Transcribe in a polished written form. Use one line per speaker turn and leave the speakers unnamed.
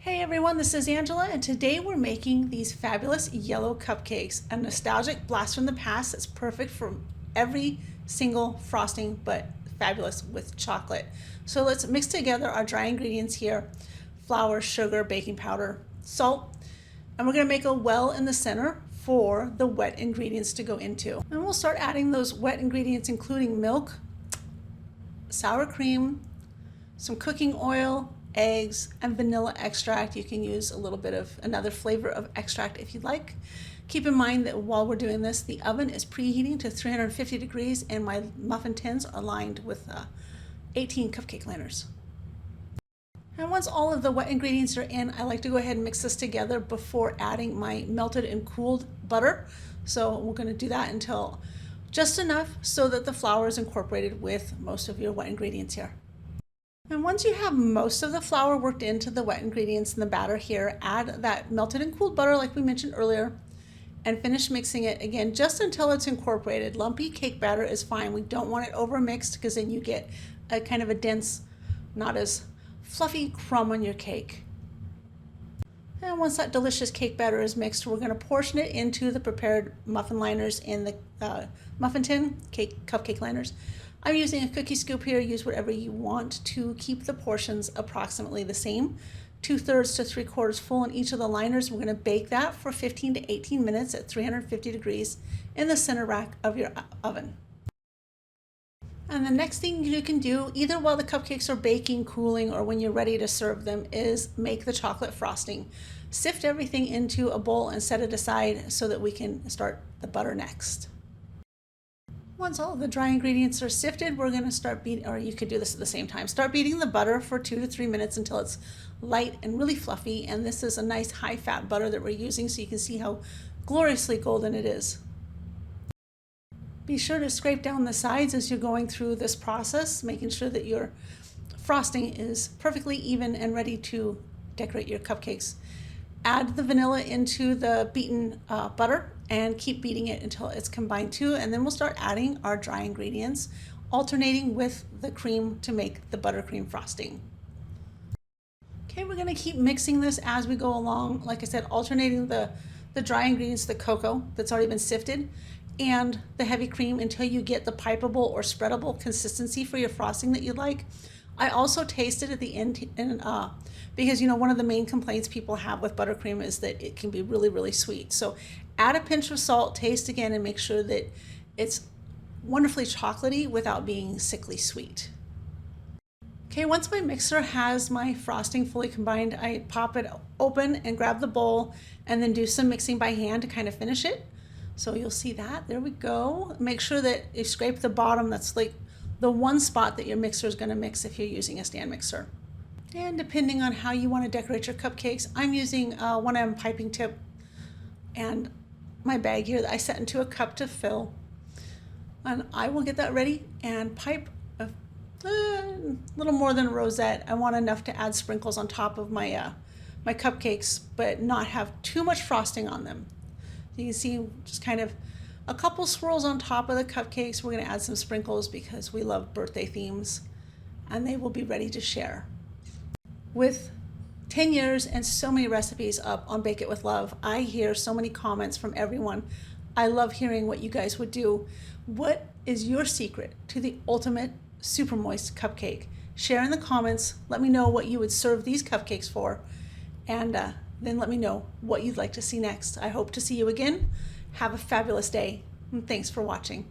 Hey everyone, this is Angela, and today we're making these fabulous yellow cupcakes, a nostalgic blast from the past that's perfect for every single frosting, but fabulous with chocolate. So let's mix together our dry ingredients here: flour, sugar, baking powder, salt, and we're going to make a well in the center for the wet ingredients to go into. And we'll start adding those wet ingredients, including milk, sour cream, some cooking oil, eggs, and vanilla extract. You can use a little bit of another flavor of extract if you'd like. Keep in mind that while we're doing this, the oven is preheating to 350 degrees and my muffin tins are lined with 18 cupcake liners. And once all of the wet ingredients are in, I like to go ahead and mix this together before adding my melted and cooled butter. So we're going to do that until just enough so that the flour is incorporated with most of your wet ingredients here. And once you have most of the flour worked into the wet ingredients in the batter here, add that melted and cooled butter like we mentioned earlier and finish mixing it again just until it's incorporated. Lumpy cake batter is fine. We don't want it over mixed because then you get a kind of a dense, not as fluffy crumb on your cake. And once that delicious cake batter is mixed, we're going to portion it into the prepared muffin liners in the muffin tin, cupcake liners. I'm using a cookie scoop here. Use whatever you want to keep the portions approximately the same. 2/3 to 3/4 full in each of the liners. We're going to bake that for 15 to 18 minutes at 350 degrees in the center rack of your oven. And the next thing you can do, either while the cupcakes are baking, cooling, or when you're ready to serve them, is make the chocolate frosting. Sift everything into a bowl and set it aside so that we can start the butter next. Once all of the dry ingredients are sifted, we're going to start beating, or you could do this at the same time. Start beating the butter for 2 to 3 minutes until it's light and really fluffy. And this is a nice high-fat butter that we're using, so you can see how gloriously golden it is. Be sure to scrape down the sides as you're going through this process, making sure that your frosting is perfectly even and ready to decorate your cupcakes. Add the vanilla into the beaten butter and keep beating it until it's combined too, and then we'll start adding our dry ingredients, alternating with the cream to make the buttercream frosting. Okay, we're going to keep mixing this as we go along. Like I said, alternating the dry ingredients, the cocoa that's already been sifted, and the heavy cream until you get the pipeable or spreadable consistency for your frosting that you like. I also tasted at the end, because one of the main complaints people have with buttercream is that it can be really, really sweet. So add a pinch of salt, taste again, and make sure that it's wonderfully chocolatey without being sickly sweet. Okay, once my mixer has my frosting fully combined, I pop it open and grab the bowl and then do some mixing by hand to kind of finish it. So you'll see that. There we go. Make sure that you scrape the bottom. That's like the one spot that your mixer is going to mix if you're using a stand mixer. And depending on how you want to decorate your cupcakes, I'm using 1M piping tip and my bag here that I set into a cup to fill. And I will get that ready and pipe a little more than a rosette. I want enough to add sprinkles on top of my my cupcakes, but not have too much frosting on them. You can see just kind of a couple swirls on top of the cupcakes. We're going to add some sprinkles because we love birthday themes, and they will be ready to share. With 10 years and so many recipes up on Bake It With Love, I hear so many comments from everyone. I love hearing what you guys would do. What is your secret to the ultimate super moist cupcake? Share in the comments. Let me know what you would serve these cupcakes for, and then let me know what you'd like to see next. I hope to see you again. Have a fabulous day, and thanks for watching.